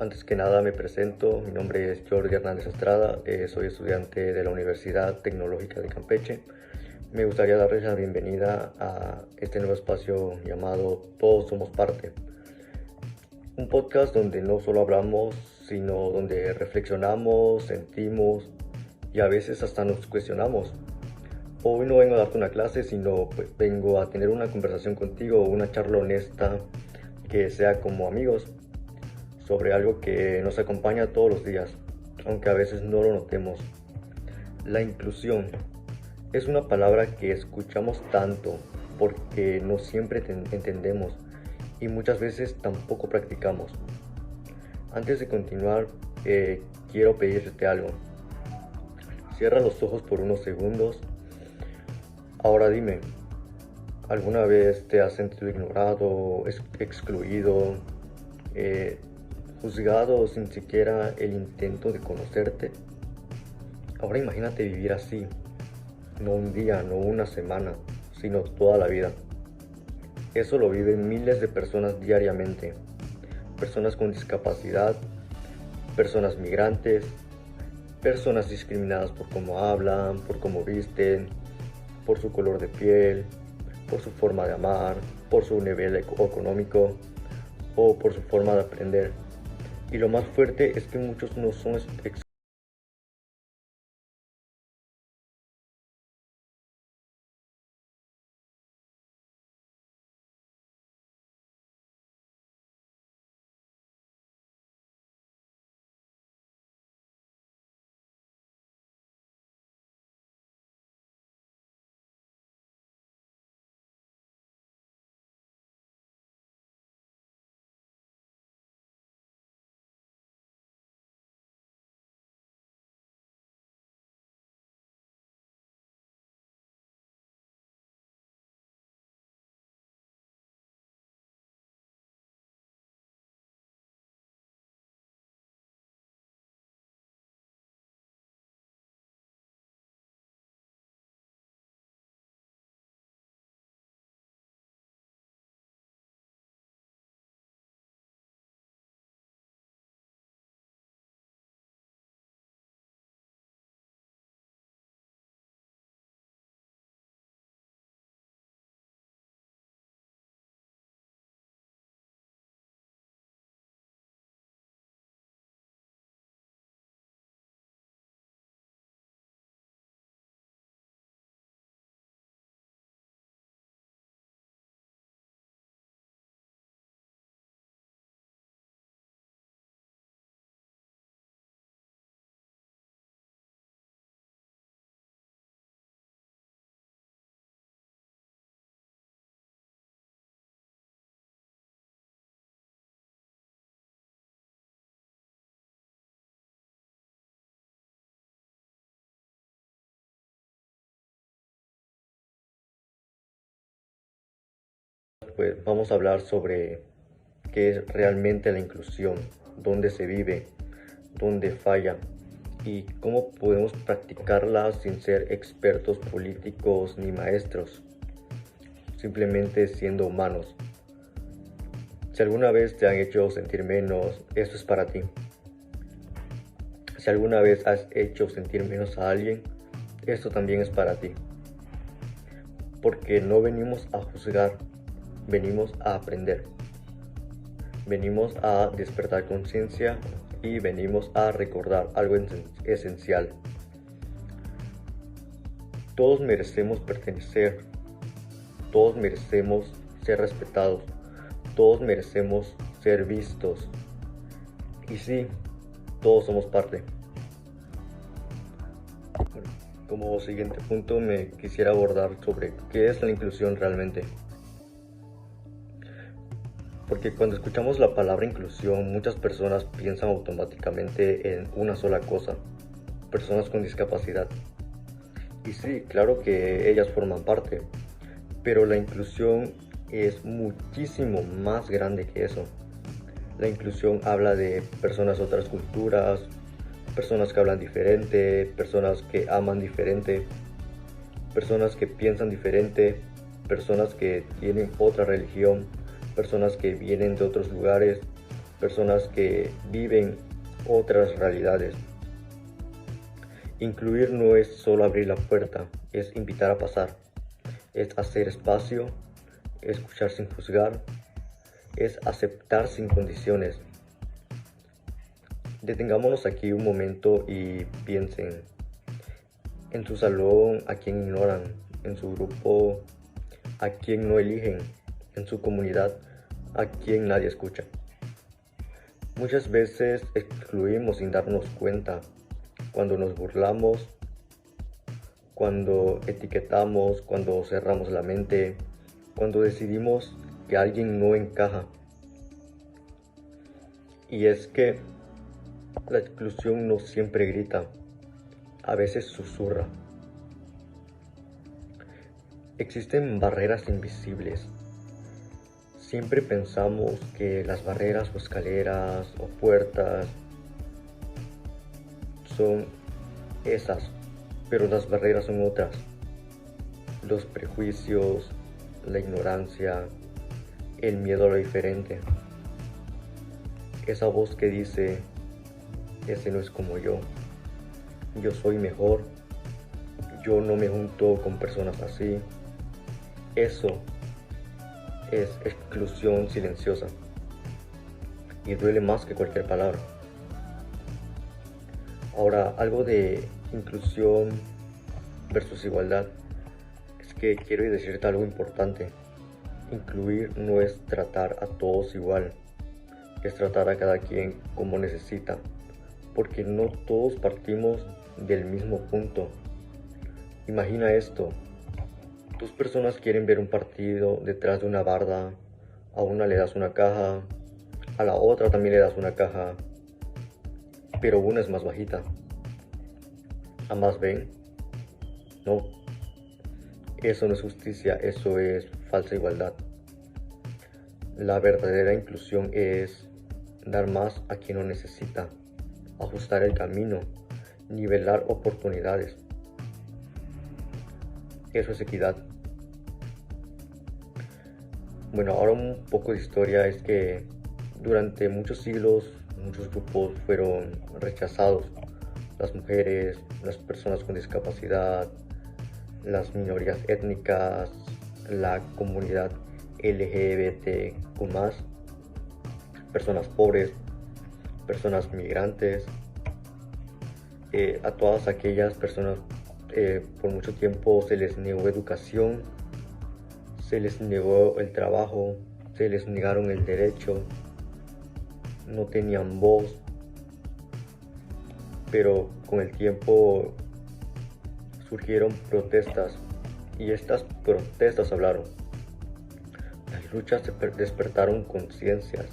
Antes que nada me presento, mi nombre es Jordi Hernández Estrada, soy estudiante de la Universidad Tecnológica de Campeche. Me gustaría darles la bienvenida a este nuevo espacio llamado Todos Somos Parte. Un podcast donde no solo hablamos, sino donde reflexionamos, sentimos y a veces hasta nos cuestionamos. Hoy no vengo a darte una clase, sino vengo a tener una conversación contigo, una charla honesta que sea como amigos, sobre algo que nos acompaña todos los días, aunque a veces no lo notemos. La inclusión es una palabra que escuchamos tanto porque no siempre entendemos y muchas veces tampoco practicamos. Antes de continuar, quiero pedirte algo. Cierra los ojos por unos segundos. Ahora dime, ¿alguna vez te has sentido ignorado, excluido, juzgado sin siquiera el intento de conocerte? Ahora imagínate vivir así, no un día, no una semana, sino toda la vida. Eso lo viven miles de personas diariamente. Personas con discapacidad, personas migrantes, personas discriminadas por cómo hablan, por cómo visten, por su color de piel, por su forma de amar, por su nivel económico o por su forma de aprender. Y lo más fuerte es que muchos no son pues vamos a hablar sobre qué es realmente la inclusión, dónde se vive, dónde falla y cómo podemos practicarla sin ser expertos políticos ni maestros, simplemente siendo humanos. Si alguna vez te han hecho sentir menos, esto es para ti. Si alguna vez has hecho sentir menos a alguien, esto también es para ti. Porque no venimos a juzgar, venimos a aprender. Venimos a despertar conciencia y venimos a recordar algo esencial. Todos merecemos pertenecer, todos merecemos ser respetados, todos merecemos ser vistos. Y sí, todos somos parte. Como siguiente punto me quisiera abordar sobre qué es la inclusión realmente. Porque cuando escuchamos la palabra inclusión, muchas personas piensan automáticamente en una sola cosa: personas con discapacidad. Y sí, claro que ellas forman parte, pero la inclusión es muchísimo más grande que eso. La inclusión habla de personas de otras culturas, personas que hablan diferente, personas que aman diferente, personas que piensan diferente, personas que tienen otra religión, personas que vienen de otros lugares, personas que viven otras realidades. Incluir no es solo abrir la puerta, es invitar a pasar, es hacer espacio, es escuchar sin juzgar, es aceptar sin condiciones. Detengámonos aquí un momento y piensen en su salón a quién ignoran, en su grupo a quién no eligen, en su comunidad a quién nadie escucha. Muchas veces excluimos sin darnos cuenta, cuando nos burlamos, cuando etiquetamos, cuando cerramos la mente, cuando decidimos que alguien no encaja. Y es que la exclusión no siempre grita, a veces susurra. Existen barreras invisibles. Siempre pensamos que las barreras o escaleras o puertas son esas, pero las barreras son otras. Los prejuicios, la ignorancia, el miedo a lo diferente. Esa voz que dice, ese no es como yo soy mejor, yo no me junto con personas así. Eso es exclusión silenciosa y duele más que cualquier palabra. Ahora, algo de inclusión versus igualdad es que quiero decirte algo importante. Incluir no es tratar a todos igual, es tratar a cada quien como necesita, porque no todos partimos del mismo punto. Imagina esto, dos personas quieren ver un partido detrás de una barda, a una le das una caja, a la otra también le das una caja, pero una es más bajita. ¿Ambas ven? No, eso no es justicia, eso es falsa igualdad. La verdadera inclusión es dar más a quien lo necesita, ajustar el camino, nivelar oportunidades. Eso es equidad. Bueno, ahora un poco de historia es que durante muchos siglos muchos grupos fueron rechazados. Las mujeres, las personas con discapacidad, las minorías étnicas, la comunidad LGBTQ+, personas pobres, personas migrantes, a todas aquellas personas por mucho tiempo se les negó educación, se les negó el trabajo, se les negaron el derecho, no tenían voz, pero con el tiempo surgieron protestas y estas protestas hablaron. Las luchas despertaron conciencias,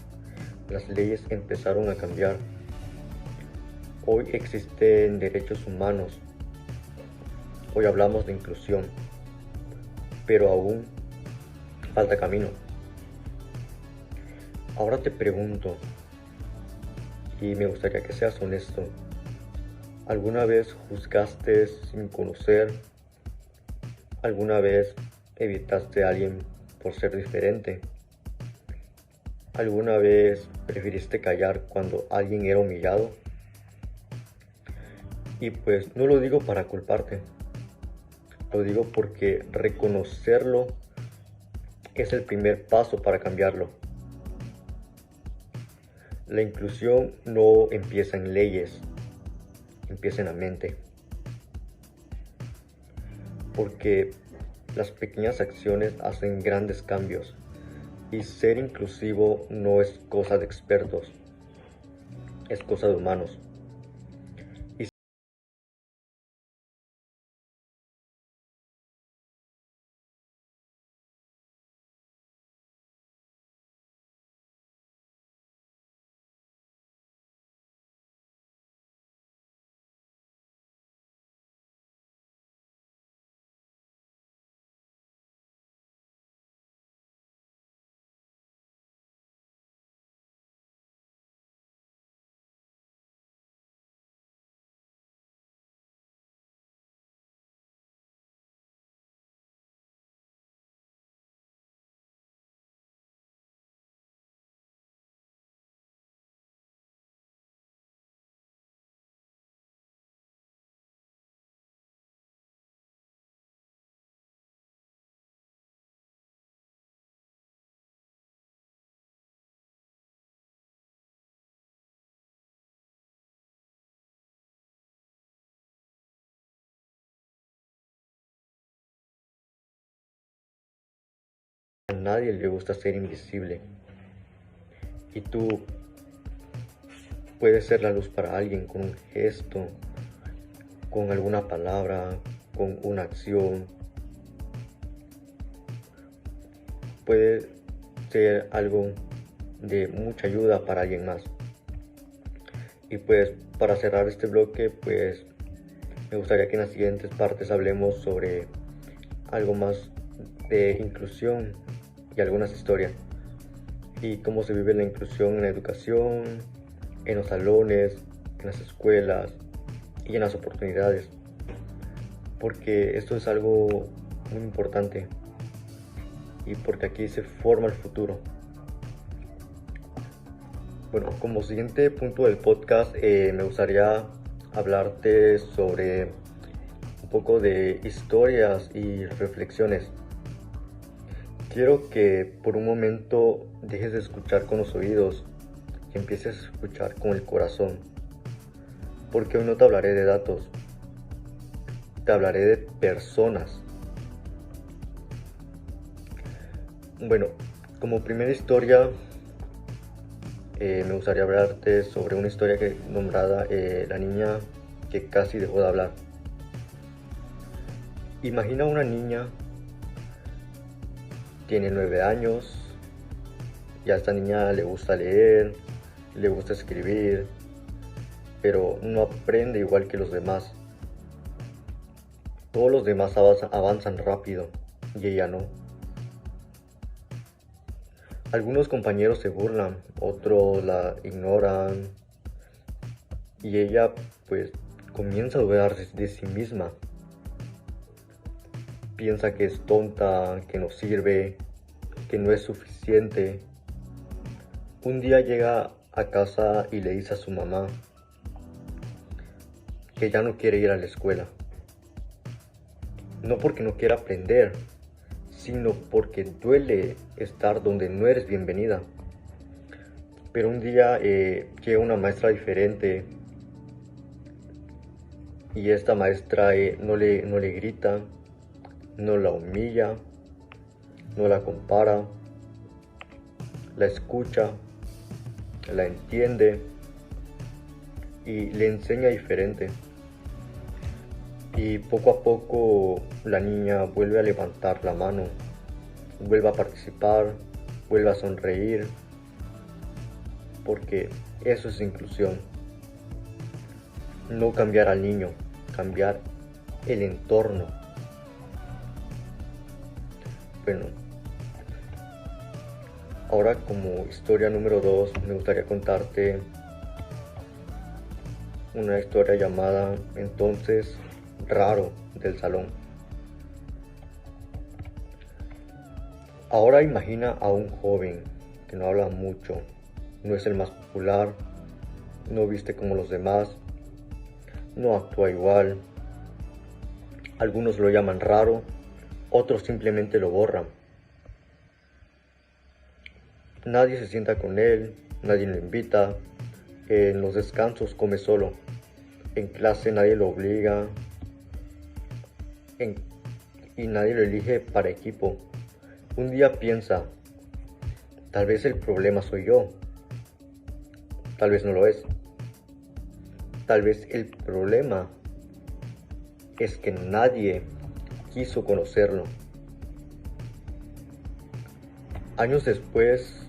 las leyes empezaron a cambiar. Hoy existen derechos humanos, hoy hablamos de inclusión, pero aún falta camino. Ahora te pregunto, y me gustaría que seas honesto, ¿alguna vez juzgaste sin conocer? ¿Alguna vez evitaste a alguien por ser diferente? ¿Alguna vez preferiste callar cuando alguien era humillado? Y pues no lo digo para culparte, lo digo porque reconocerlo es el primer paso para cambiarlo. La inclusión no empieza en leyes, empieza en la mente. Porque las pequeñas acciones hacen grandes cambios. Y ser inclusivo no es cosa de expertos, es cosa de humanos. A nadie le gusta ser invisible. Y tú puedes ser la luz para alguien con un gesto, con alguna palabra, con una acción. Puede ser algo de mucha ayuda para alguien más. Y pues para cerrar este bloque, pues me gustaría que en las siguientes partes hablemos sobre algo más de inclusión y algunas historias y cómo se vive la inclusión en la educación, en los salones, en las escuelas y en las oportunidades, porque esto es algo muy importante y porque aquí se forma el futuro. Bueno, como siguiente punto del podcast, me gustaría hablarte sobre un poco de historias y reflexiones. Quiero que por un momento dejes de escuchar con los oídos y empieces a escuchar con el corazón, porque hoy no te hablaré de datos, te hablaré de personas. Bueno, como primera historia, me gustaría hablarte sobre una historia nombrada La niña que casi dejó de hablar. Imagina una niña, tiene 9 años, y a esta niña le gusta leer, le gusta escribir, pero no aprende igual que los demás. Todos los demás avanzan rápido y ella no. Algunos compañeros se burlan, otros la ignoran y ella pues comienza a dudar de sí misma. Piensa que es tonta, que no sirve, que no es suficiente. Un día llega a casa y le dice a su mamá que ya no quiere ir a la escuela. No porque no quiera aprender, sino porque duele estar donde no eres bienvenida. Pero un día llega una maestra diferente y esta maestra no le grita, no la humilla, no la compara, la escucha, la entiende y le enseña diferente. Y poco a poco la niña vuelve a levantar la mano, vuelve a participar, vuelve a sonreír, porque eso es inclusión. No cambiar al niño, cambiar el entorno. Bueno, ahora como historia número 2 me gustaría contarte una historia llamada Entonces Raro del Salón. Ahora imagina a un joven que no habla mucho, no es el más popular, no viste como los demás, no actúa igual. Algunos lo llaman raro, otros simplemente lo borran. Nadie se sienta con él, nadie lo invita, en los descansos come solo, en clase nadie lo obliga en- y nadie lo elige para equipo. Un día piensa, tal vez el problema soy yo, tal vez no lo es. Tal vez el problema es que nadie quiso conocerlo. Años después,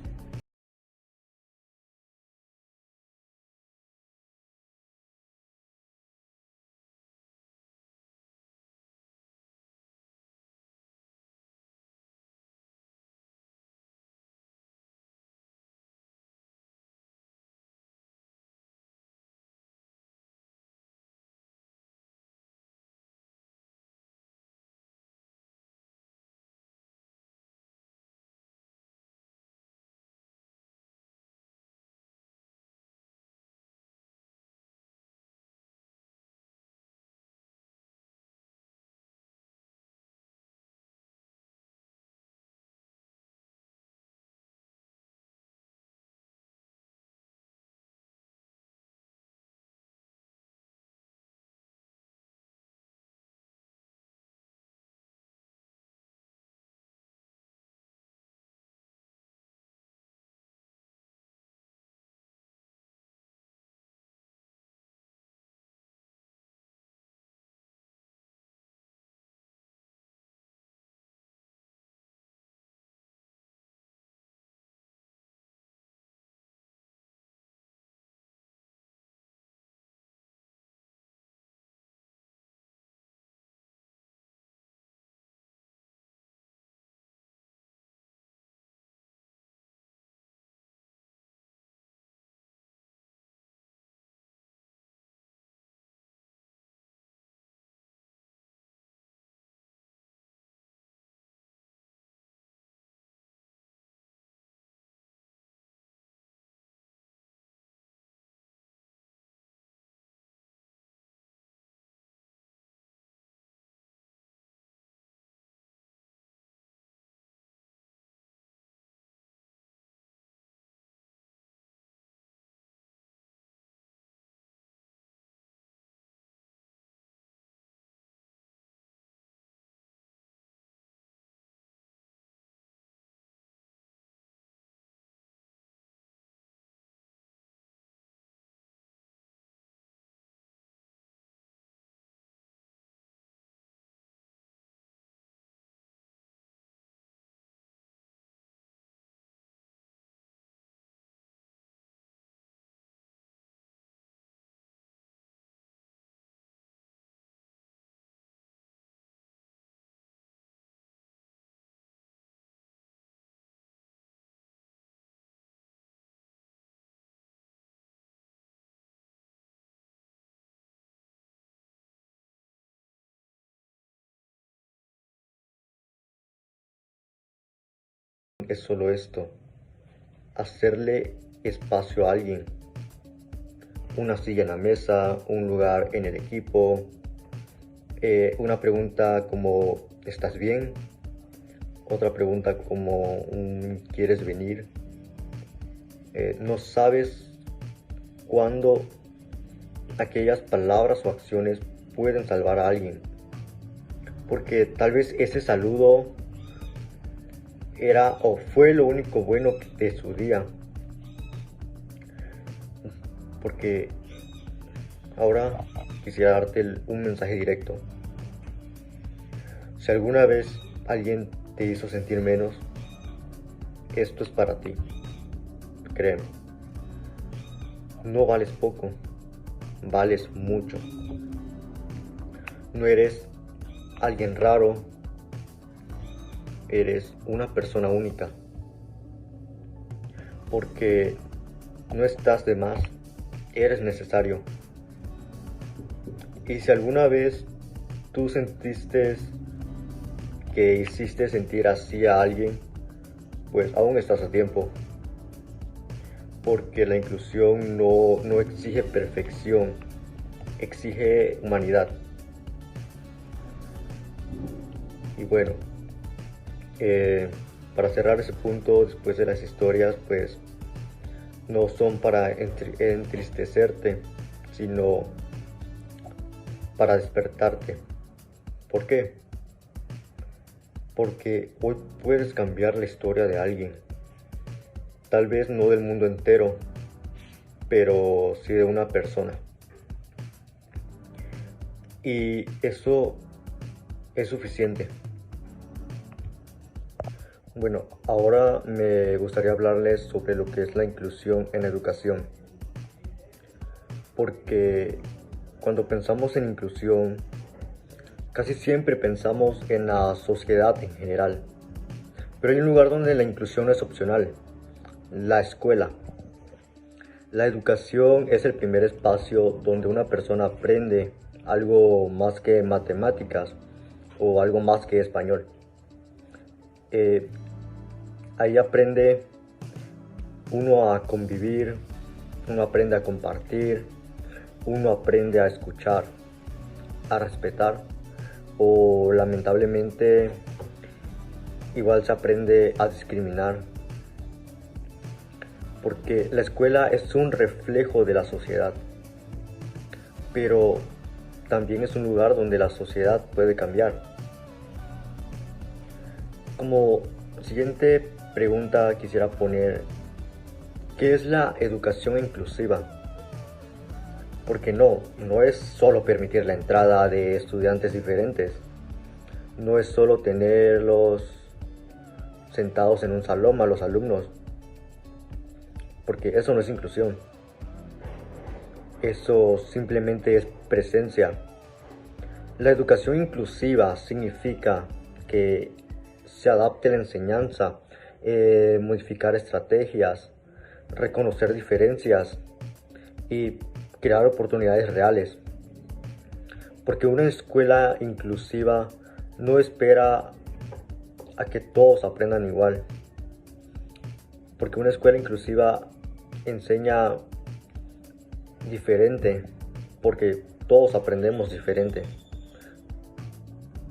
es solo esto: hacerle espacio a alguien. Una silla en la mesa, un lugar en el equipo, una pregunta como ¿estás bien? Otra pregunta como ¿quieres venir? No sabes cuándo aquellas palabras o acciones pueden salvar a alguien, porque tal vez ese saludo era o fue lo único bueno de su día. Porque ahora quisiera darte un mensaje directo. Si alguna vez alguien te hizo sentir menos, esto es para ti. Créeme, no vales poco, vales mucho. No eres alguien raro, eres una persona única. Porque no estás de más, eres necesario. Y si alguna vez tú sentiste que hiciste sentir así a alguien, pues aún estás a tiempo. Porque la inclusión no exige perfección, exige humanidad. Y bueno, para cerrar ese punto, después de las historias, pues no son para entristecerte, sino para despertarte. ¿Por qué? Porque hoy puedes cambiar la historia de alguien. Tal vez no del mundo entero, pero sí de una persona. Y eso es suficiente. Bueno, ahora me gustaría hablarles sobre lo que es la inclusión en la educación. Porque cuando pensamos en inclusión, casi siempre pensamos en la sociedad en general. Pero hay un lugar donde la inclusión no es opcional: la escuela. La educación es el primer espacio donde una persona aprende algo más que matemáticas o algo más que español. Ahí aprende uno a convivir, uno aprende a compartir, uno aprende a escuchar, a respetar, o lamentablemente igual se aprende a discriminar. Porque la escuela es un reflejo de la sociedad, pero también es un lugar donde la sociedad puede cambiar. Como siguiente pregunta quisiera poner: ¿qué es la educación inclusiva? Porque no es solo permitir la entrada de estudiantes diferentes, no es solo tenerlos sentados en un salón a los alumnos, porque eso no es inclusión. Eso simplemente es presencia. La educación inclusiva significa que se adapte la enseñanza, modificar estrategias, reconocer diferencias y crear oportunidades reales. Porque una escuela inclusiva no espera a que todos aprendan igual. Porque una escuela inclusiva enseña diferente, porque todos aprendemos diferente.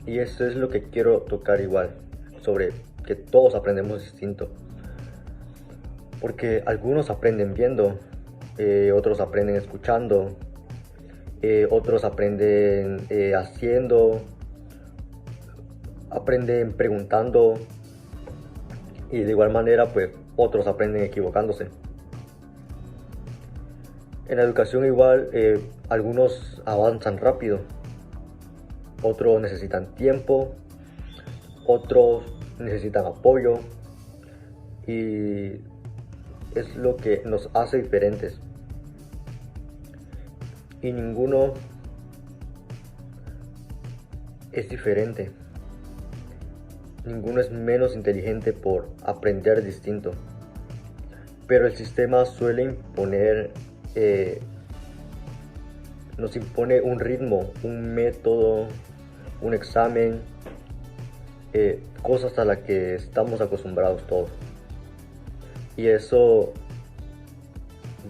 Y eso es lo que quiero tocar igual, sobre que todos aprendemos distinto. Porque algunos aprenden viendo, otros aprenden escuchando, otros aprenden haciendo, aprenden preguntando, y de igual manera pues otros aprenden equivocándose. En la educación igual, algunos avanzan rápido, otros necesitan tiempo, otros necesitan apoyo, y es lo que nos hace diferentes. Y ninguno es diferente. Ninguno es menos inteligente por aprender distinto. Pero el sistema suele imponer, nos impone un ritmo, un método, un examen, cosas a las que estamos acostumbrados todos. y eso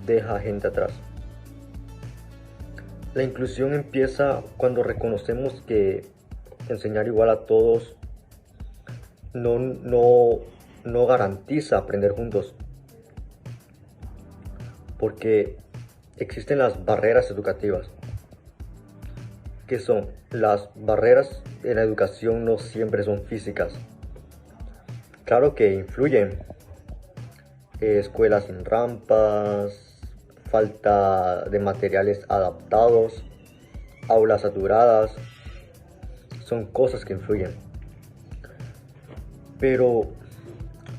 deja gente atrás. La inclusión empieza cuando reconocemos que enseñar igual a todos no garantiza aprender juntos, porque existen las barreras educativas, que son las barreras en la educación no siempre son físicas. Claro que influyen, escuelas sin rampas, falta de materiales adaptados, aulas saturadas, son cosas que influyen. Pero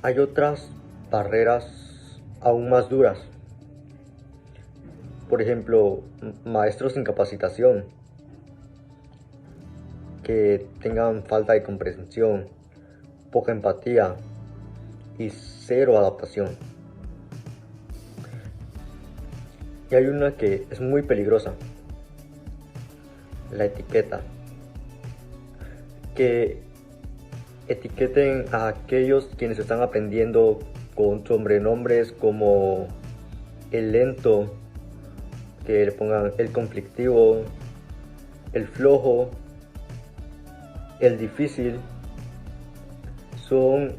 hay otras barreras aún más duras. Por ejemplo, maestros sin capacitación, que tengan falta de comprensión, poca empatía y cero adaptación. Y hay una que es muy peligrosa, la etiqueta. Que etiqueten a aquellos quienes están aprendiendo con sobrenombres como el lento, que le pongan el conflictivo, el flojo, el difícil. Son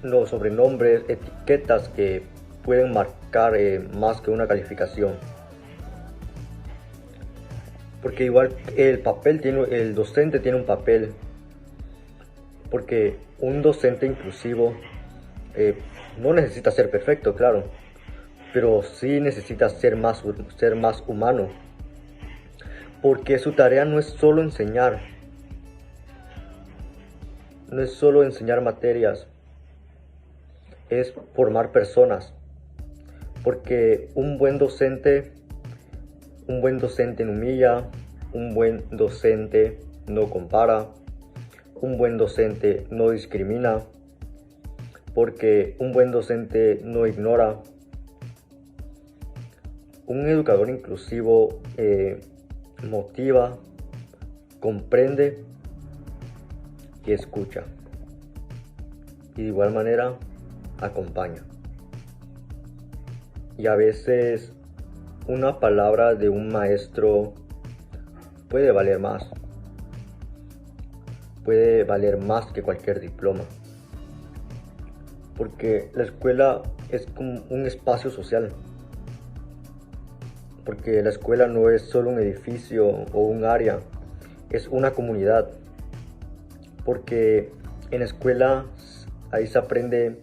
los sobrenombres, etiquetas que pueden marcar más que una calificación. Porque igual el docente tiene un papel, porque un docente inclusivo no necesita ser perfecto, claro, pero sí necesita ser más humano, porque su tarea no es solo enseñar, materias, es formar personas, porque un buen docente no humilla, un buen docente no compara, un buen docente no discrimina, porque un buen docente no ignora. Un educador inclusivo motiva, comprende y escucha. Y de igual manera acompaña. Y a veces una palabra de un maestro puede valer más. Puede valer más que cualquier diploma. Porque la escuela es como un espacio social. Porque la escuela no es solo un edificio o un área, es una comunidad. Porque en la escuela ahí se aprende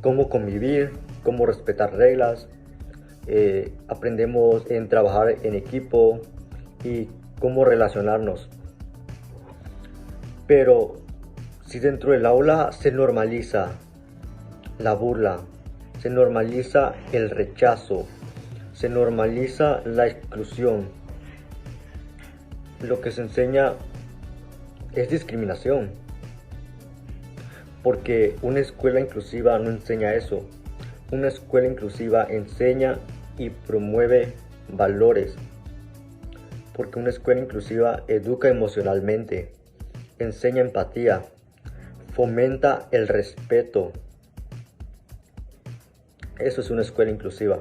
cómo convivir, cómo respetar reglas, aprendemos en trabajar en equipo y cómo relacionarnos. Pero si dentro del aula se normaliza la burla, se normaliza el rechazo, se normaliza la exclusión, lo que se enseña es discriminación, porque una escuela inclusiva no enseña eso. Una escuela inclusiva enseña y promueve valores, porque una escuela inclusiva educa emocionalmente, enseña empatía, fomenta el respeto. Eso es una escuela inclusiva.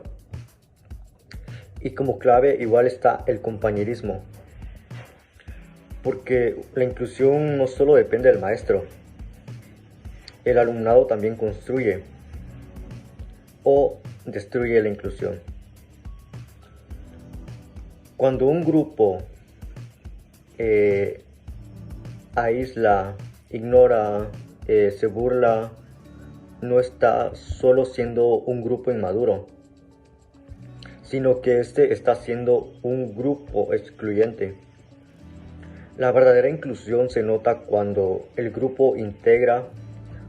Y como clave igual está el compañerismo, porque la inclusión no solo depende del maestro, el alumnado también construye o destruye la inclusión. Cuando un grupo aísla, ignora, se burla, no está solo siendo un grupo inmaduro, sino que este está siendo un grupo excluyente. La verdadera inclusión se nota cuando el grupo integra,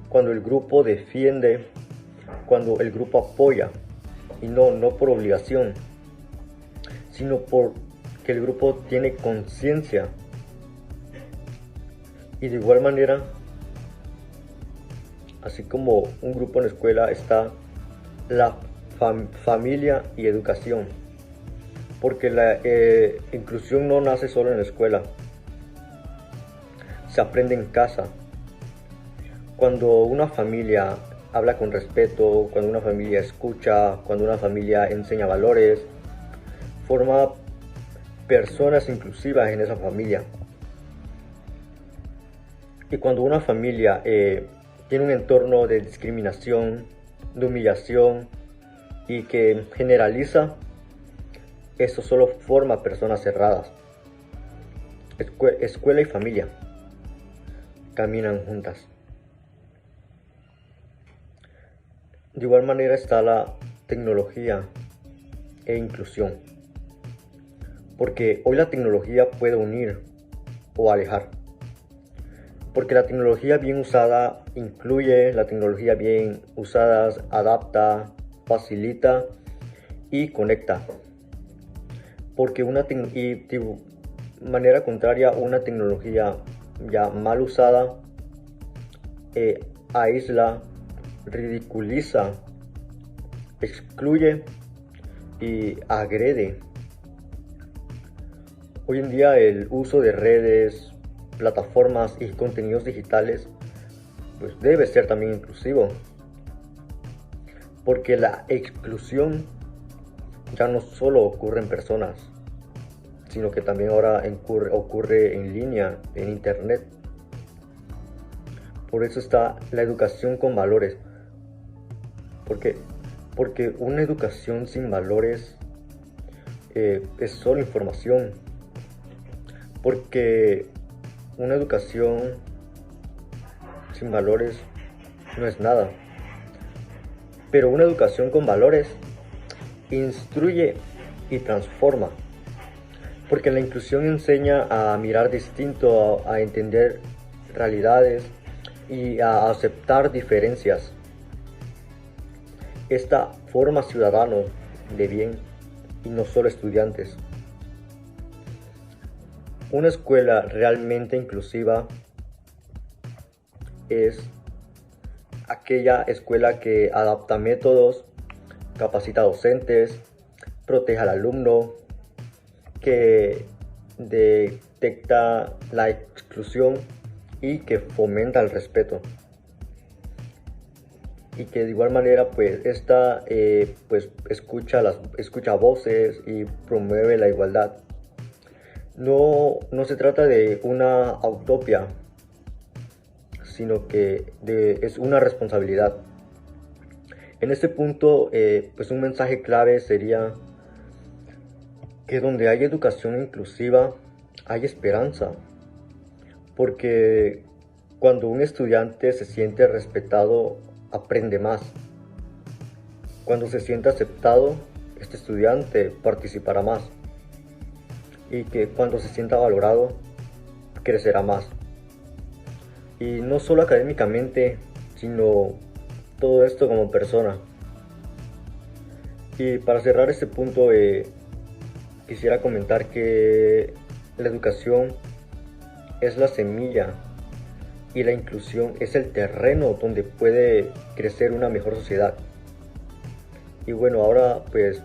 cuando el grupo defiende, cuando el grupo apoya, y no por obligación, sino porque el grupo tiene conciencia. Y de igual manera, así como un grupo en la escuela, está la familia y educación, porque la inclusión no nace solo en la escuela, se aprende en casa. Cuando una familia habla con respeto, cuando una familia escucha, cuando una familia enseña valores, forma personas inclusivas en esa familia. Y cuando una familia tiene un entorno de discriminación, de humillación y que generaliza, eso solo forma personas cerradas. Escuela y familia caminan juntas. De igual manera está la tecnología e inclusión, porque hoy la tecnología puede unir o alejar, porque la tecnología bien usada incluye, la tecnología bien usada adapta, facilita y conecta, porque de manera contraria, una tecnología ya mal usada aísla, ridiculiza, excluye y agrede. Hoy en día el uso de redes, plataformas y contenidos digitales pues debe ser también inclusivo, porque la exclusión ya no solo ocurre en personas, sino que también ahora ocurre en línea, en internet. Por eso está la educación con valores. ¿Por qué? Porque una educación sin valores es solo información. Porque una educación sin valores no es nada. Pero una educación con valores instruye y transforma. Porque la inclusión enseña a mirar distinto, a entender realidades y a aceptar diferencias. Esta forma ciudadanos de bien y no solo estudiantes. Una escuela realmente inclusiva es aquella escuela que adapta métodos, capacita docentes, protege al alumno, que detecta la exclusión y que fomenta el respeto. Y que de igual manera pues esta pues escucha voces y promueve la igualdad. No se trata de una utopía, sino que es una responsabilidad. En este punto pues un mensaje clave sería que donde hay educación inclusiva hay esperanza, porque cuando un estudiante se siente respetado, aprende más. Cuando se siente aceptado, este estudiante participará más. Y que cuando se sienta valorado, crecerá más. Y no solo académicamente, sino todo esto como persona. Y para cerrar este punto, quisiera comentar que la educación es la semilla y la inclusión es el terreno donde puede crecer una mejor sociedad. Y bueno, ahora pues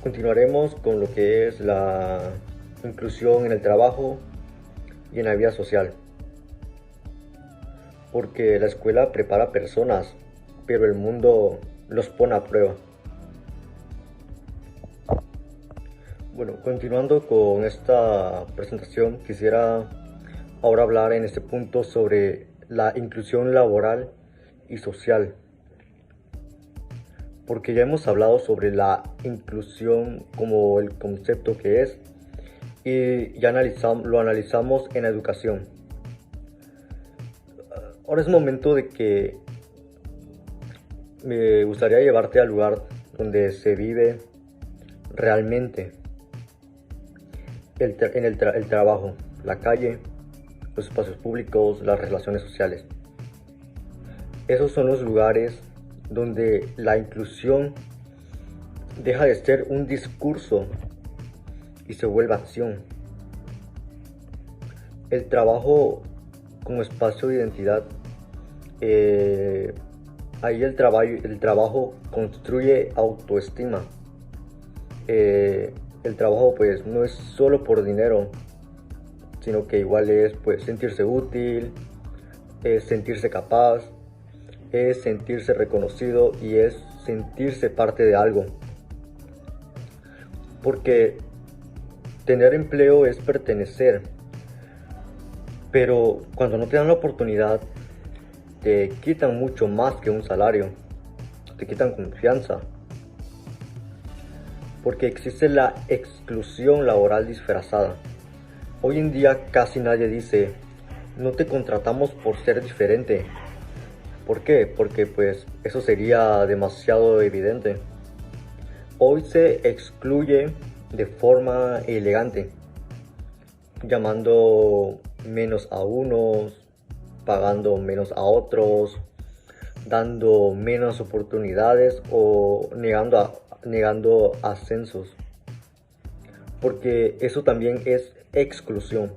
continuaremos con lo que es la inclusión en el trabajo y en la vida social. Porque la escuela prepara personas, pero el mundo los pone a prueba. Bueno, continuando con esta presentación, quisiera ahora hablar en este punto sobre la inclusión laboral y social. Porque ya hemos hablado sobre la inclusión como el concepto que es y ya lo analizamos en la educación. Ahora es momento de que me gustaría llevarte al lugar donde se vive realmente el trabajo, la calle, los espacios públicos, las relaciones sociales. Esos son los lugares donde la inclusión deja de ser un discurso y se vuelve acción. El trabajo como espacio de identidad, ahí el trabajo construye autoestima. El trabajo pues no es solo por dinero, sino que igual es pues sentirse útil, sentirse capaz es sentirse reconocido y es sentirse parte de algo. Porque tener empleo es pertenecer, pero cuando no te dan la oportunidad, te quitan mucho más que un salario, te quitan confianza, porque existe la exclusión laboral disfrazada. Hoy en día casi nadie dice, no te contratamos por ser diferente. ¿Por qué? Porque pues eso sería demasiado evidente. Hoy se excluye de forma elegante, llamando menos a unos, pagando menos a otros, dando menos oportunidades o negando ascensos, porque eso también es exclusión.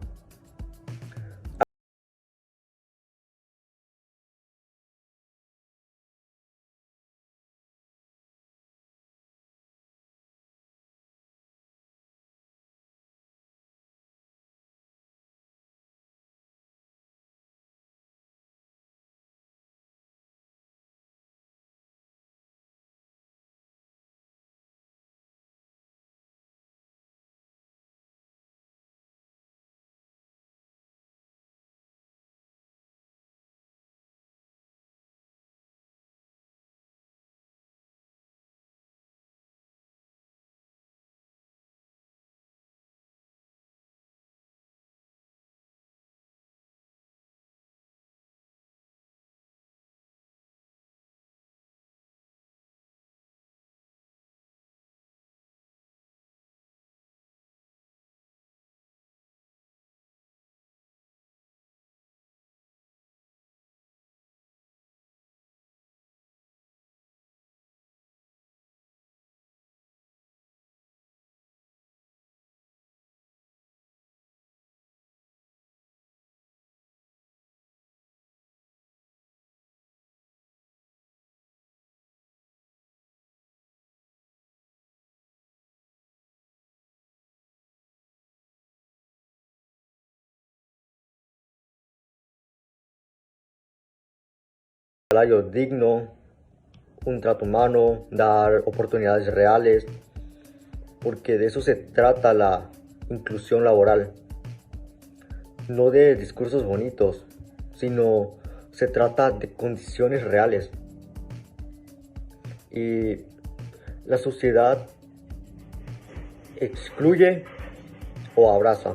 Salario digno, un trato humano, dar oportunidades reales, porque de eso se trata la inclusión laboral. No de discursos bonitos, sino se trata de condiciones reales. Y la sociedad excluye o abraza,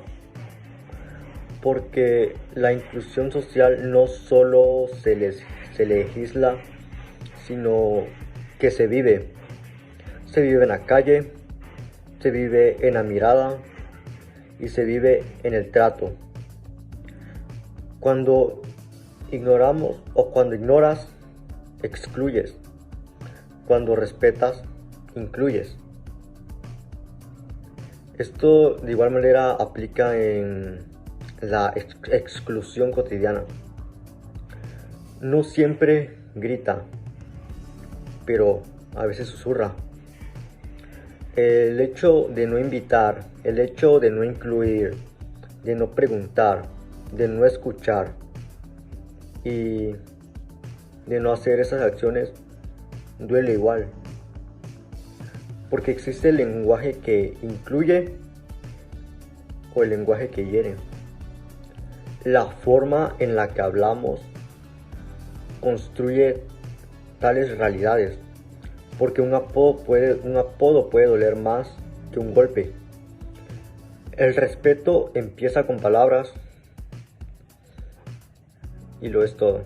porque la inclusión social no solo se legisla, sino que se vive. Se vive en la calle, se vive en la mirada y se vive en el trato. Cuando ignoramos o cuando ignoras, excluyes. Cuando respetas, incluyes. Esto de igual manera aplica en la exclusión cotidiana. No siempre grita, pero a veces susurra. El hecho de no invitar, el hecho de no incluir, de no preguntar, de no escuchar y de no hacer esas acciones duele igual. Porque existe el lenguaje que incluye o el lenguaje que hiere. La forma en la que hablamos construye tales realidades, porque un apodo puede doler más que un golpe. El respeto empieza con palabras y lo es todo.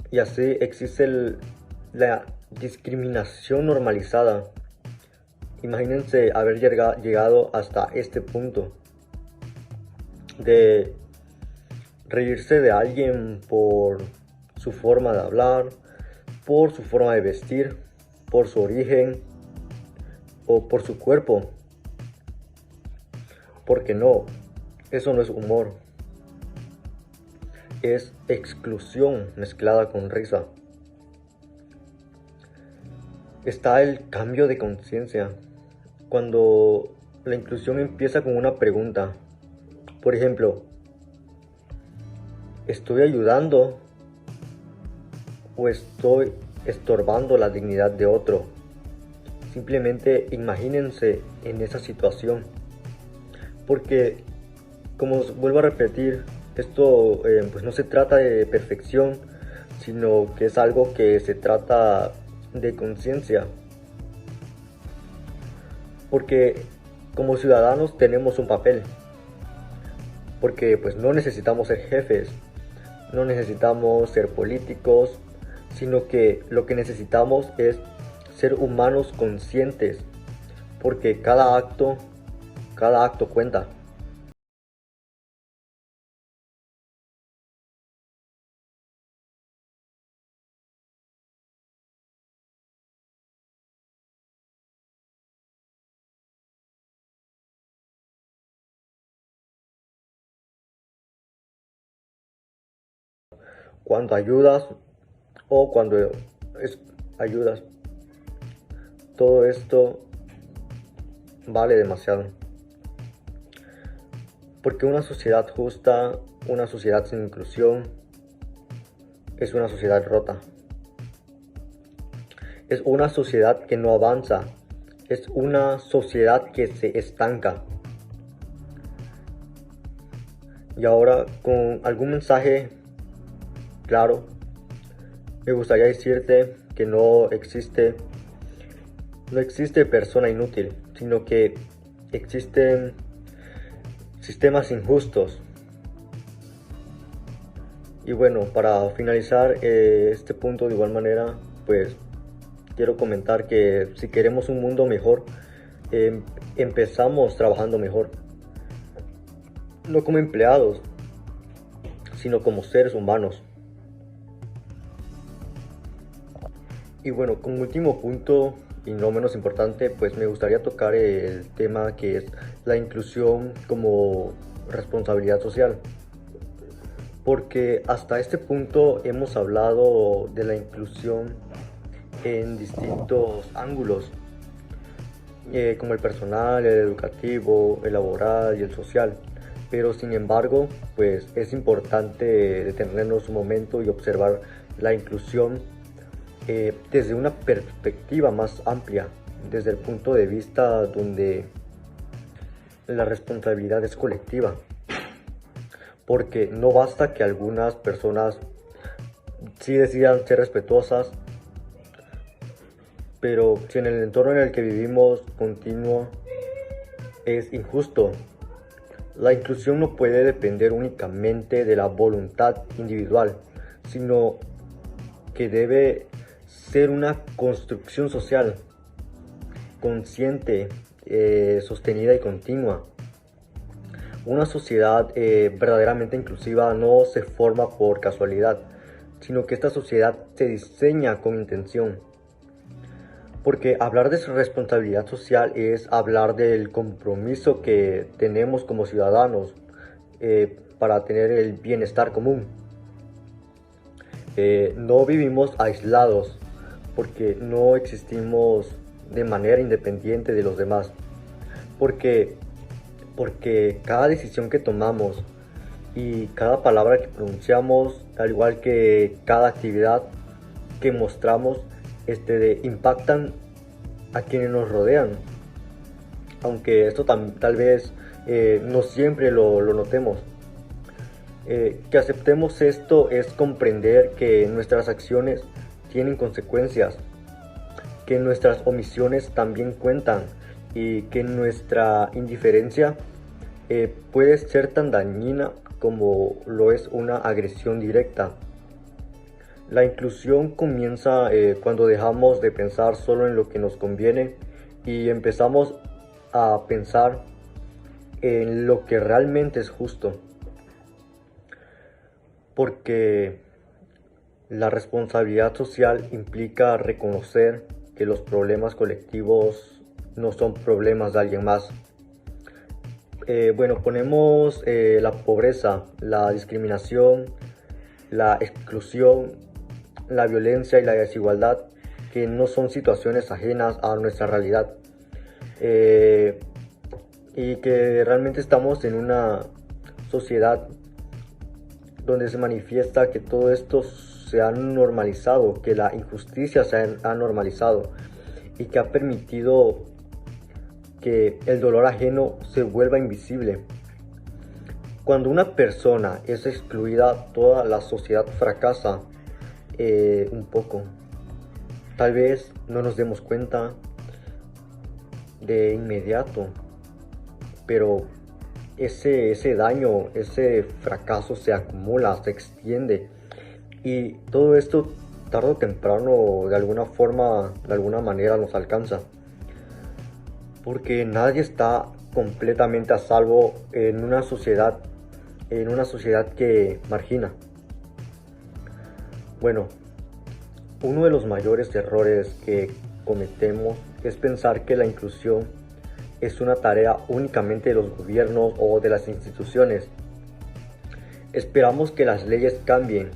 Y así existe la discriminación normalizada. Imagínense haber llegado hasta este punto de reírse de alguien por su forma de hablar, por su forma de vestir, por su origen o por su cuerpo. Porque no, eso no es humor. Es exclusión mezclada con risa. Está el cambio de conciencia. Cuando la inclusión empieza con una pregunta. Por ejemplo, ¿estoy ayudando o estoy estorbando la dignidad de otro. Simplemente imagínense en esa situación, porque como os vuelvo a repetir, esto pues no se trata de perfección, sino que es algo que se trata de conciencia, porque como ciudadanos tenemos un papel, porque pues no necesitamos ser jefes, no necesitamos ser políticos, sino que lo que necesitamos es ser humanos conscientes, porque cada acto cuenta. Cuando ayudas o cuando ayudas, todo esto vale demasiado. Porque una sociedad justa, una sociedad sin inclusión, es una sociedad rota. Es una sociedad que no avanza. Es una sociedad que se estanca. Y ahora, con algún mensaje claro, me gustaría decirte que no existe persona inútil, sino que existen sistemas injustos. Y bueno, para finalizar este punto de igual manera, pues quiero comentar que si queremos un mundo mejor, empezamos trabajando mejor. No como empleados, sino como seres humanos. Y bueno, como último punto y no menos importante, pues me gustaría tocar el tema que es la inclusión como responsabilidad social. Porque hasta este punto hemos hablado de la inclusión en distintos ángulos, como el personal, el educativo, el laboral y el social. Pero sin embargo, pues es importante detenernos un momento y observar la inclusión desde una perspectiva más amplia, desde el punto de vista donde la responsabilidad es colectiva. Porque no basta que algunas personas sí decidan ser respetuosas, pero si en el entorno en el que vivimos continuo es injusto. La inclusión no puede depender únicamente de la voluntad individual, sino que debe ser una construcción social consciente, sostenida y continua. Una sociedad verdaderamente inclusiva no se forma por casualidad, sino que esta sociedad se diseña con intención. Porque hablar de su responsabilidad social es hablar del compromiso que tenemos como ciudadanos para tener el bienestar común. No vivimos aislados porque no existimos de manera independiente de los demás. Porque cada decisión que tomamos y cada palabra que pronunciamos, al igual que cada actividad que mostramos, impactan a quienes nos rodean, aunque esto tal vez no siempre lo notemos. Que aceptemos esto es comprender que nuestras acciones tienen consecuencias, que nuestras omisiones también cuentan y que nuestra indiferencia puede ser tan dañina como lo es una agresión directa. La inclusión comienza cuando dejamos de pensar solo en lo que nos conviene y empezamos a pensar en lo que realmente es justo. Porque la responsabilidad social implica reconocer que los problemas colectivos no son problemas de alguien más. Bueno, ponemos la pobreza, la discriminación, la exclusión, la violencia y la desigualdad, que no son situaciones ajenas a nuestra realidad, y que realmente estamos en una sociedad donde se manifiesta que todo esto se ha normalizado, que la injusticia ha normalizado y que ha permitido que el dolor ajeno se vuelva invisible. Cuando una persona es excluida, toda la sociedad fracasa un poco. Tal vez no nos demos cuenta de inmediato, pero ese daño, ese fracaso se acumula, se extiende, y todo esto tarde o temprano de alguna forma, de alguna manera nos alcanza, porque nadie está completamente a salvo en una sociedad que margina. Bueno, uno de los mayores errores que cometemos es pensar que la inclusión es una tarea únicamente de los gobiernos o de las instituciones. Esperamos que las leyes cambien,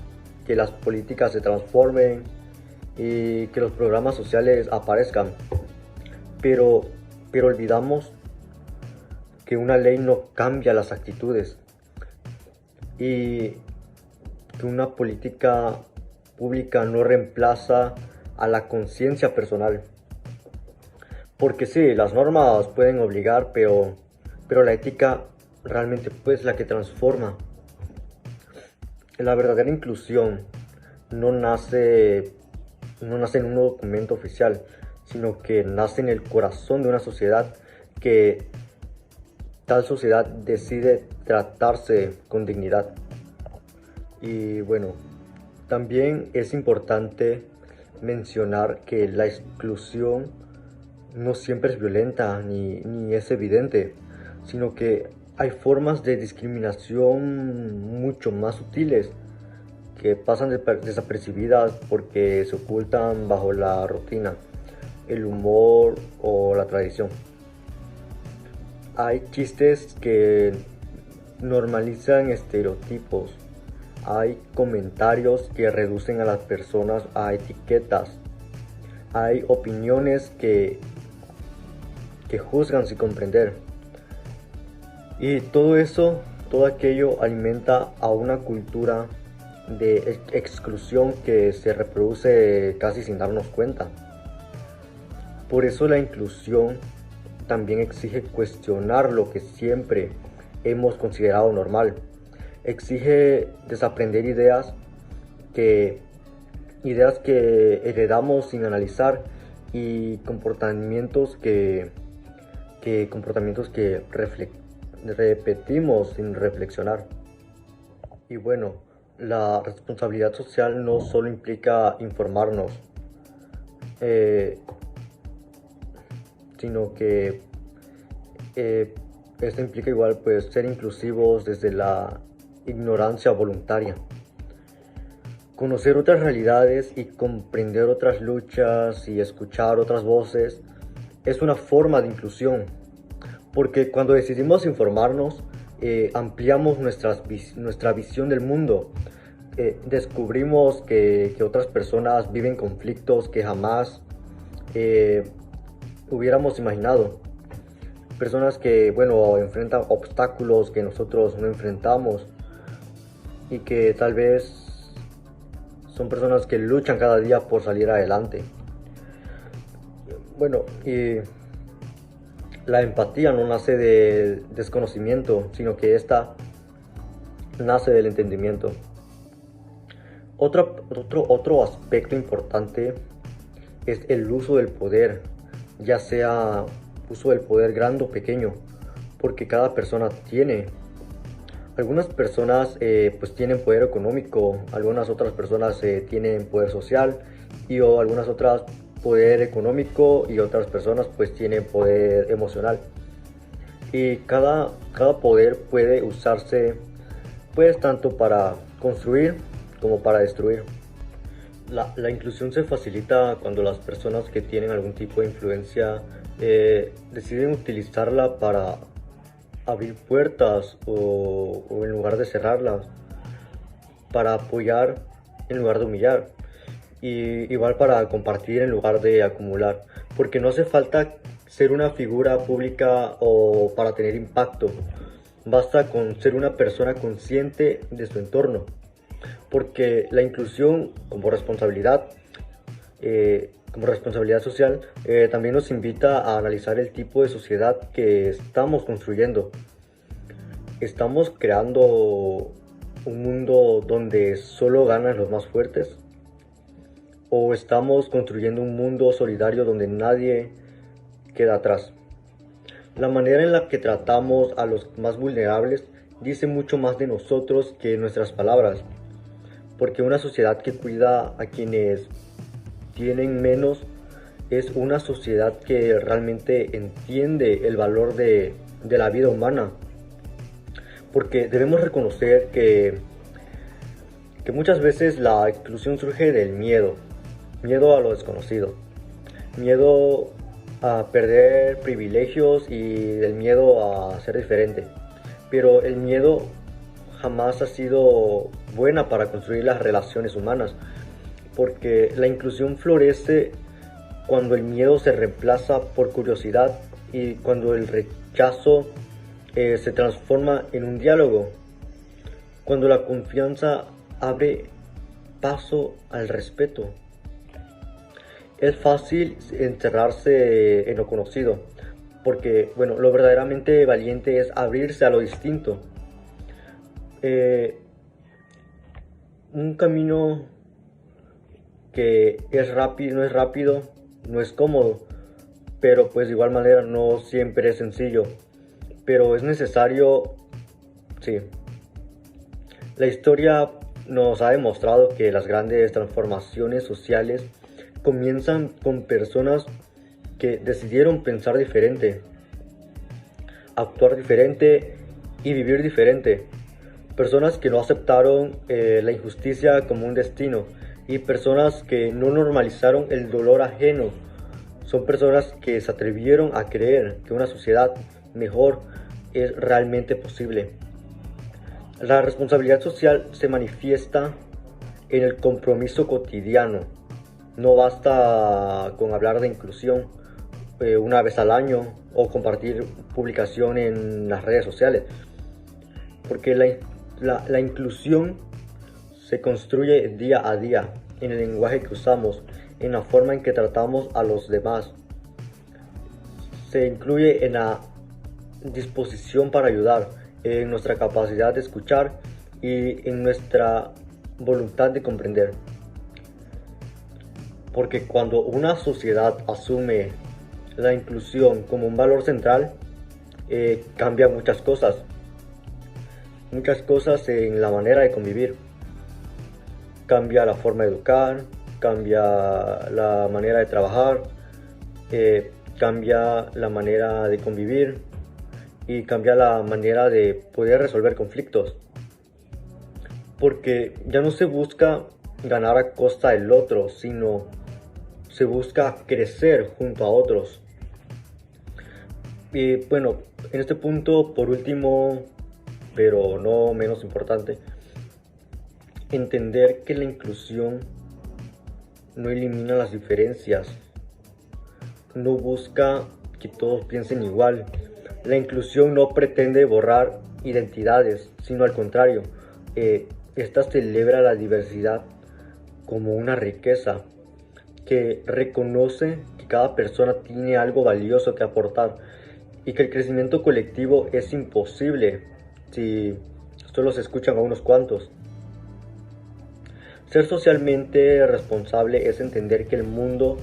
que las políticas se transformen y que los programas sociales aparezcan, pero olvidamos que una ley no cambia las actitudes y que una política pública no reemplaza a la conciencia personal. Porque sí, las normas pueden obligar, pero la ética realmente es la que transforma. La verdadera inclusión no nace en un documento oficial, sino que nace en el corazón de una sociedad, que tal sociedad decide tratarse con dignidad. Y bueno, también es importante mencionar que la exclusión no siempre es violenta ni es evidente, sino que hay formas de discriminación mucho más sutiles que pasan desapercibidas porque se ocultan bajo la rutina, el humor o la tradición. Hay chistes que normalizan estereotipos, hay comentarios que reducen a las personas a etiquetas, hay opiniones que juzgan sin comprender. Y todo eso, todo aquello alimenta a una cultura de exclusión que se reproduce casi sin darnos cuenta. Por eso la inclusión también exige cuestionar lo que siempre hemos considerado normal. Exige desaprender ideas que heredamos sin analizar, y comportamientos que repetimos sin reflexionar. Y bueno, la responsabilidad social no solo implica informarnos, sino que esto implica igual pues ser inclusivos desde la ignorancia voluntaria. Conocer otras realidades y comprender otras luchas y escuchar otras voces es una forma de inclusión, porque cuando decidimos informarnos, ampliamos nuestra visión del mundo. Descubrimos que otras personas viven conflictos que jamás hubiéramos imaginado. Personas que, bueno, enfrentan obstáculos que nosotros no enfrentamos, y que tal vez son personas que luchan cada día por salir adelante. Bueno, y la empatía no nace del desconocimiento, sino que esta nace del entendimiento. Otro aspecto importante es el uso del poder, ya sea uso del poder grande o pequeño, porque cada persona tiene. Algunas personas pues tienen poder económico, algunas otras personas tienen poder social, o algunas otras poder económico, y otras personas pues tienen poder emocional. Y cada poder puede usarse pues tanto para construir como para destruir. La inclusión se facilita cuando las personas que tienen algún tipo de influencia deciden utilizarla para abrir puertas, o en lugar de cerrarlas, para apoyar en lugar de humillar, y igual para compartir en lugar de acumular, porque no hace falta ser una figura pública o para tener impacto, basta con ser una persona consciente de su entorno. porque la inclusión como responsabilidad social, también nos invita a analizar el tipo de sociedad que estamos construyendo. ¿Estamos creando un mundo donde solo ganan los más fuertes? ¿O estamos construyendo un mundo solidario donde nadie queda atrás? La manera en la que tratamos a los más vulnerables dice mucho más de nosotros que nuestras palabras, porque una sociedad que cuida a quienes tienen menos es una sociedad que realmente entiende el valor de la vida humana, porque debemos reconocer que muchas veces la exclusión surge del miedo a lo desconocido, miedo a perder privilegios y del miedo a ser diferente. Pero el miedo jamás ha sido buena para construir las relaciones humanas, porque la inclusión florece cuando el miedo se reemplaza por curiosidad y cuando el rechazo se transforma en un diálogo, cuando la confianza abre paso al respeto. Es fácil encerrarse en lo conocido, porque bueno, lo verdaderamente valiente es abrirse a lo distinto. Un camino que es rápido, no es cómodo, pero pues de igual manera no siempre es sencillo, pero es necesario, sí. La historia nos ha demostrado que las grandes transformaciones sociales comienzan con personas que decidieron pensar diferente, actuar diferente y vivir diferente. Personas que no aceptaron la injusticia como un destino y personas que no normalizaron el dolor ajeno. Son personas que se atrevieron a creer que una sociedad mejor es realmente posible. La responsabilidad social se manifiesta en el compromiso cotidiano. No basta con hablar de inclusión una vez al año o compartir publicación en las redes sociales, porque la inclusión se construye día a día en el lenguaje que usamos, en la forma en que tratamos a los demás. Se incluye en la disposición para ayudar, en nuestra capacidad de escuchar y en nuestra voluntad de comprender. Porque cuando una sociedad asume la inclusión como un valor central, cambia muchas cosas en la manera de convivir. Cambia la forma de educar, cambia la manera de trabajar, cambia la manera de convivir y cambia la manera de poder resolver conflictos. Porque ya no se busca ganar a costa del otro, sino se busca crecer junto a otros. Y bueno, en este punto, por último, pero no menos importante, entender que la inclusión no elimina las diferencias, no busca que todos piensen igual. La inclusión no pretende borrar identidades, sino al contrario, esta celebra la diversidad como una riqueza, que reconoce que cada persona tiene algo valioso que aportar y que el crecimiento colectivo es imposible si solo se escuchan a unos cuantos. Ser socialmente responsable es entender que el mundo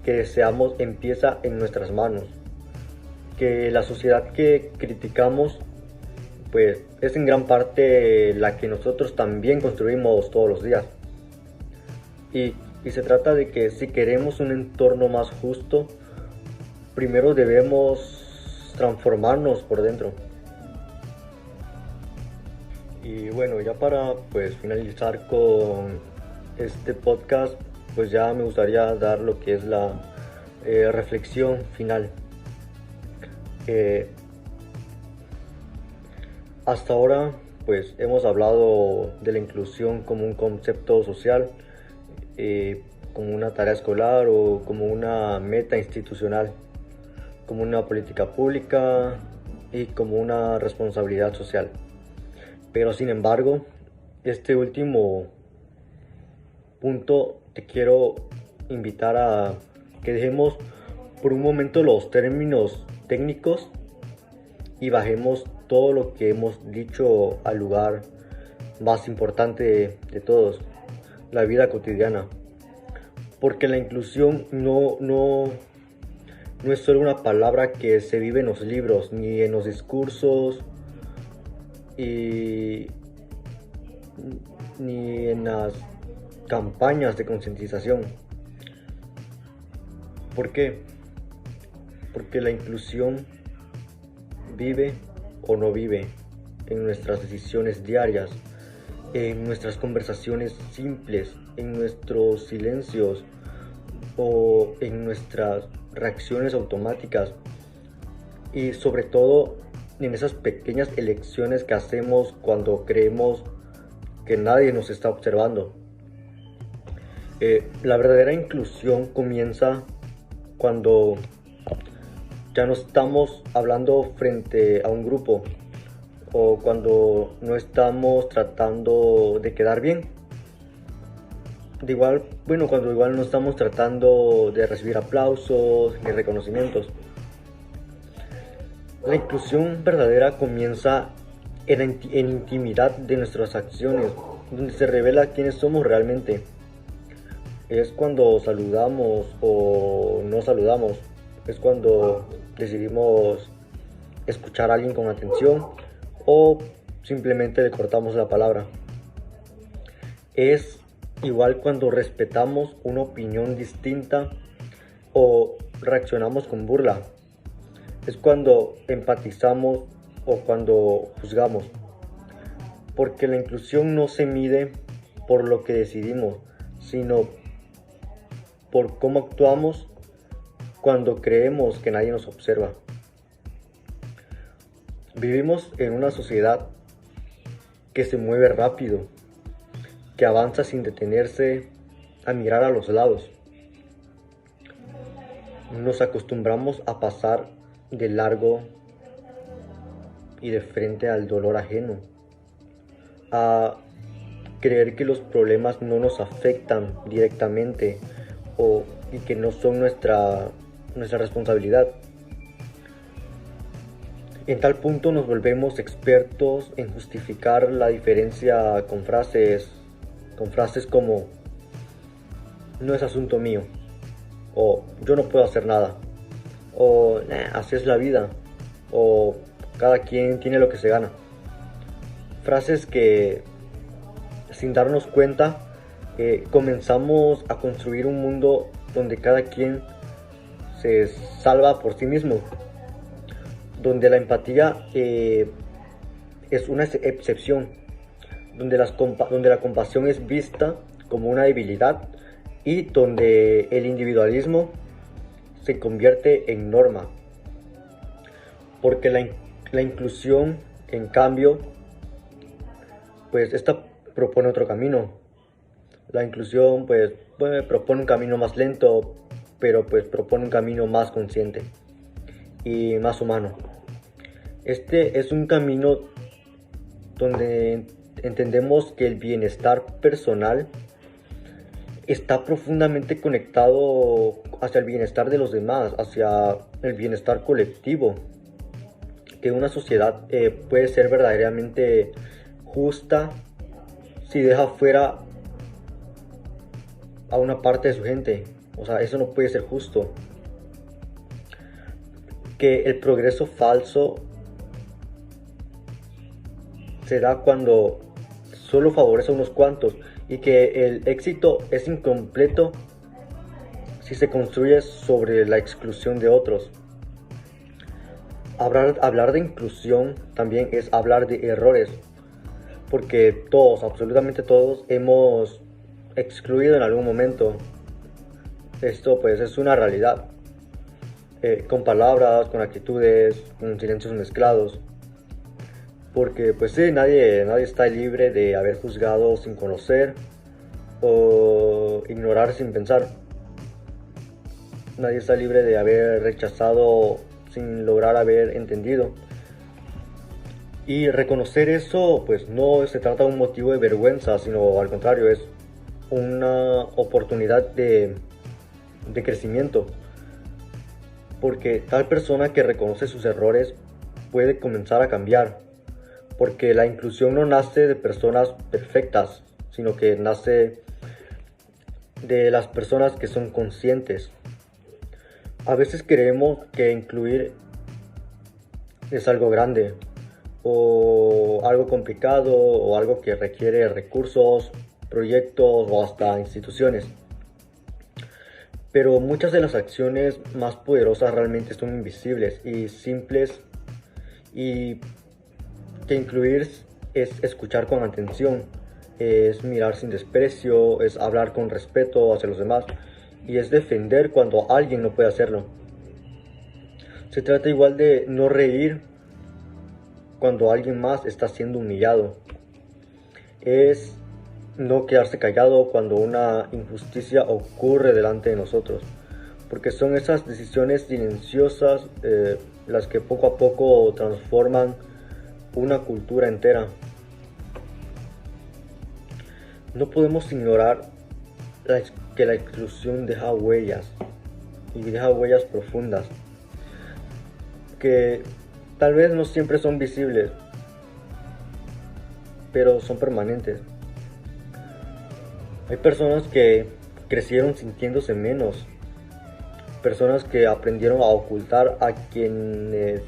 que deseamos empieza en nuestras manos, que la sociedad que criticamos pues es en gran parte la que nosotros también construimos todos los días. Y se trata de que si queremos un entorno más justo, primero debemos transformarnos por dentro. Y bueno, ya para pues finalizar con este podcast, pues ya me gustaría dar lo que es la reflexión final. Hasta ahora pues hemos hablado de la inclusión como un concepto social, como una tarea escolar o como una meta institucional, como una política pública y como una responsabilidad social. Pero sin embargo, este último punto te quiero invitar a que dejemos por un momento los términos técnicos y bajemos todo lo que hemos dicho al lugar más importante de todos, la vida cotidiana. Porque la inclusión no es solo una palabra que se vive en los libros, ni en los discursos, ni en las campañas de concientización. ¿Por qué? Porque la inclusión vive o no vive en nuestras decisiones diarias, en nuestras conversaciones simples, en nuestros silencios o en nuestras reacciones automáticas, y sobre todo en esas pequeñas elecciones que hacemos cuando creemos que nadie nos está observando. La verdadera inclusión comienza cuando ya no estamos hablando frente a un grupo, o cuando no estamos tratando de quedar bien. Cuando igual no estamos tratando de recibir aplausos ni reconocimientos. La inclusión verdadera comienza en intimidad de nuestras acciones, donde se revela quiénes somos realmente. Es cuando saludamos o no saludamos, es cuando decidimos escuchar a alguien con atención o simplemente le cortamos la palabra. Es igual cuando respetamos una opinión distinta o reaccionamos con burla. Es cuando empatizamos o cuando juzgamos. Porque la inclusión no se mide por lo que decidimos, sino por cómo actuamos cuando creemos que nadie nos observa. Vivimos en una sociedad que se mueve rápido, que avanza sin detenerse a mirar a los lados. Nos acostumbramos a pasar de largo y de frente al dolor ajeno, a creer que los problemas no nos afectan directamente y que no son nuestra responsabilidad. En tal punto nos volvemos expertos en justificar la diferencia con frases como "no es asunto mío", o "yo no puedo hacer nada", o "así es la vida", o "cada quien tiene lo que se gana". Frases que, sin darnos cuenta, comenzamos a construir un mundo donde cada quien se salva por sí mismo, donde la empatía es una excepción, donde la compasión es vista como una debilidad y donde el individualismo se convierte en norma. Porque la inclusión, en cambio, pues esta propone otro camino. La inclusión pues propone un camino más lento, pero pues propone un camino más consciente y más humano. Este es un camino donde entendemos que el bienestar personal está profundamente conectado hacia el bienestar de los demás, hacia el bienestar colectivo. Que una sociedad puede ser verdaderamente justa si deja fuera a una parte de su gente. O sea, eso no puede ser justo. Que el progreso falso se da cuando solo favorece a unos cuantos, y que el éxito es incompleto si se construye sobre la exclusión de otros. Hablar de inclusión también es hablar de errores, porque todos, absolutamente todos, hemos excluido en algún momento. Esto pues es una realidad, con palabras, con actitudes, con silencios mezclados. Porque pues sí, nadie está libre de haber juzgado sin conocer o ignorar sin pensar. Nadie está libre de haber rechazado sin lograr haber entendido. Y reconocer eso, pues no se trata de un motivo de vergüenza, sino al contrario, es una oportunidad de crecimiento. Porque tal persona que reconoce sus errores puede comenzar a cambiar. Porque la inclusión no nace de personas perfectas, sino que nace de las personas que son conscientes. A veces creemos que incluir es algo grande, o algo complicado, o algo que requiere recursos, proyectos o hasta instituciones. Pero muchas de las acciones más poderosas realmente son invisibles y simples, y que incluir es escuchar con atención, es mirar sin desprecio, es hablar con respeto hacia los demás y es defender cuando alguien no puede hacerlo. Se trata igual de no reír cuando alguien más está siendo humillado. Es no quedarse callado cuando una injusticia ocurre delante de nosotros. Porque son esas decisiones silenciosas las que poco a poco transforman una cultura entera. No podemos ignorar que la exclusión deja huellas, y deja huellas profundas, que tal vez no siempre son visibles, pero son permanentes. Hay personas que crecieron sintiéndose menos, personas que aprendieron a ocultar a quienes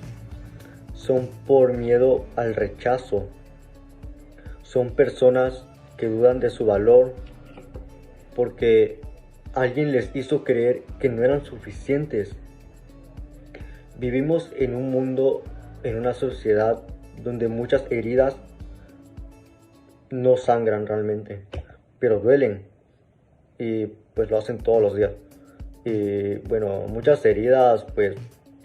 son por miedo al rechazo. Son personas que dudan de su valor porque alguien les hizo creer que no eran suficientes. Vivimos en un mundo, en una sociedad donde muchas heridas no sangran realmente, pero duelen, y pues lo hacen todos los días. Y bueno, muchas heridas pues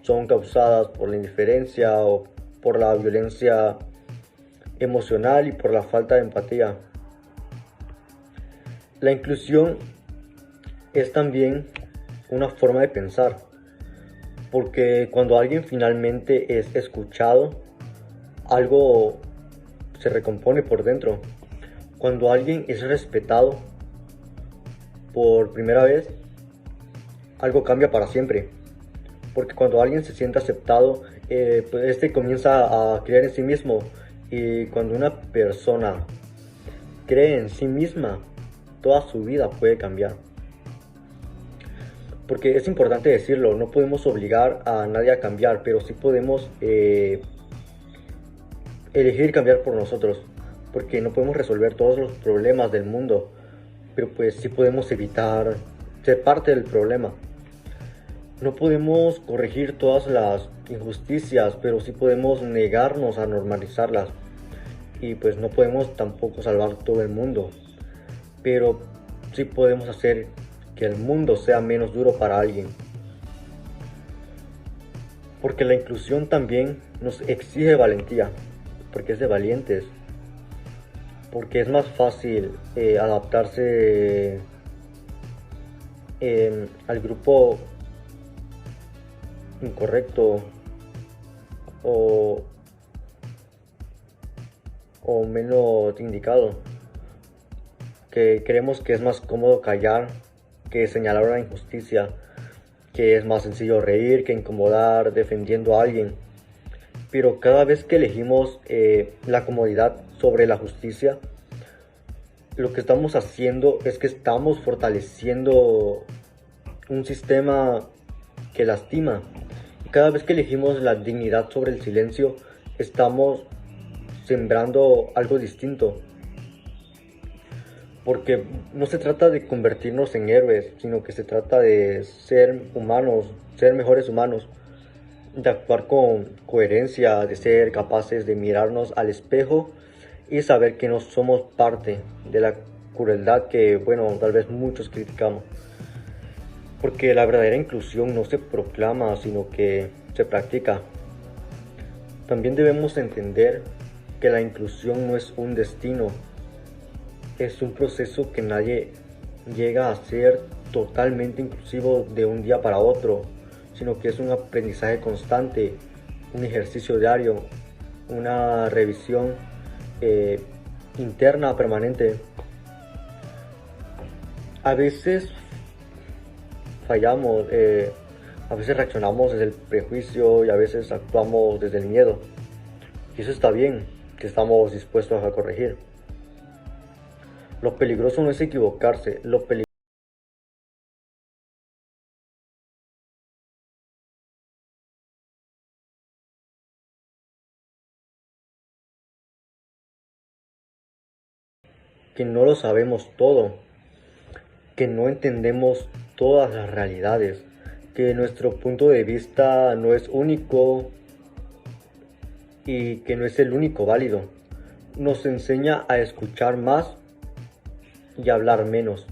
son causadas por la indiferencia o por la violencia emocional y por la falta de empatía. La inclusión es también una forma de pensar, porque cuando alguien finalmente es escuchado, algo se recompone por dentro. Cuando alguien es respetado por primera vez, algo cambia para siempre. Porque cuando alguien se siente aceptado, pues este comienza a creer en sí mismo. Y cuando una persona cree en sí misma, toda su vida puede cambiar. Porque es importante decirlo, no podemos obligar a nadie a cambiar, pero sí podemos elegir cambiar por nosotros. Porque no podemos resolver todos los problemas del mundo, pero pues sí podemos evitar ser parte del problema. No podemos corregir todas las injusticias, pero sí podemos negarnos a normalizarlas. Y pues no podemos tampoco salvar todo el mundo, pero sí podemos hacer que el mundo sea menos duro para alguien. Porque la inclusión también nos exige valentía, porque es de valientes. Porque es más fácil adaptarse al grupo incorrecto o menos indicado, que creemos que es más cómodo callar que señalar una injusticia, que es más sencillo reír que incomodar defendiendo a alguien. Pero cada vez que elegimos la comodidad sobre la justicia, lo que estamos haciendo es que estamos fortaleciendo un sistema que lastima. Y cada vez que elegimos la dignidad sobre el silencio, estamos sembrando algo distinto. Porque no se trata de convertirnos en héroes, sino que se trata de ser humanos, ser mejores humanos, de actuar con coherencia, de ser capaces de mirarnos al espejo y saber que no somos parte de la crueldad que, bueno, tal vez muchos criticamos. Porque la verdadera inclusión no se proclama, sino que se practica. También debemos entender que la inclusión no es un destino, es un proceso que nadie llega a ser totalmente inclusivo de un día para otro, sino que es un aprendizaje constante, un ejercicio diario, una revisión eh, interna permanente. A veces fallamos, a veces reaccionamos desde el prejuicio y a veces actuamos desde el miedo. Y eso está bien, que estamos dispuestos a corregir. Lo peligroso no es equivocarse, lo peligroso es que no lo sabemos todo, que no entendemos todas las realidades, que nuestro punto de vista no es único y que no es el único válido. Nos enseña a escuchar más y a hablar menos,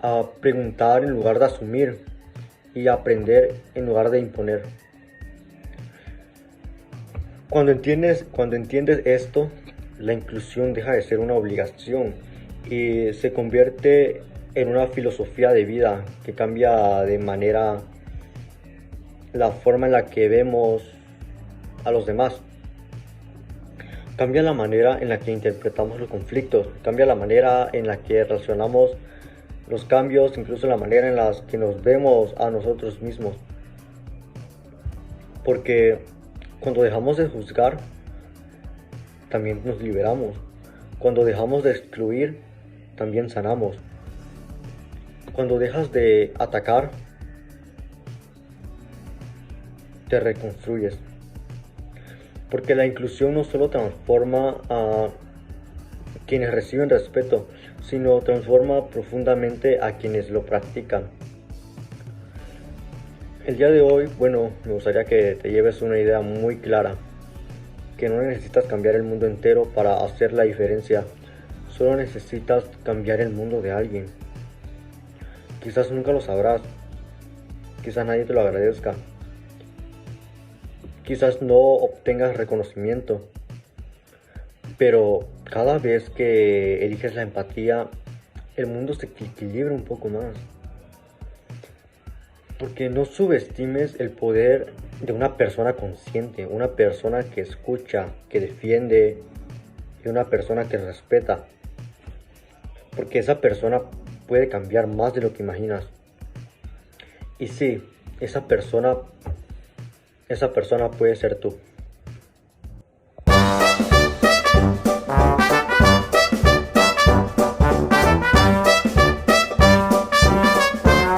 a preguntar en lugar de asumir y a aprender en lugar de imponer. Cuando entiendes esto, la inclusión deja de ser una obligación y se convierte en una filosofía de vida que cambia de manera la forma en la que vemos a los demás. Cambia la manera en la que interpretamos los conflictos, cambia la manera en la que relacionamos los cambios, incluso la manera en la que nos vemos a nosotros mismos. Porque cuando dejamos de juzgar, también nos liberamos. Cuando dejamos de excluir, también sanamos. Cuando dejas de atacar, te reconstruyes. Porque la inclusión no solo transforma a quienes reciben respeto, sino transforma profundamente a quienes lo practican. El día de hoy, me gustaría que te lleves una idea muy clara, que no necesitas cambiar el mundo entero para hacer la diferencia, solo necesitas cambiar el mundo de alguien. Quizás nunca lo sabrás, quizás nadie te lo agradezca, quizás no obtengas reconocimiento, pero cada vez que eliges la empatía, el mundo se equilibra un poco más. Porque no subestimes el poder de una persona consciente, una persona que escucha, que defiende y una persona que respeta. Porque esa persona puede cambiar más de lo que imaginas. Y sí, esa persona puede ser tú.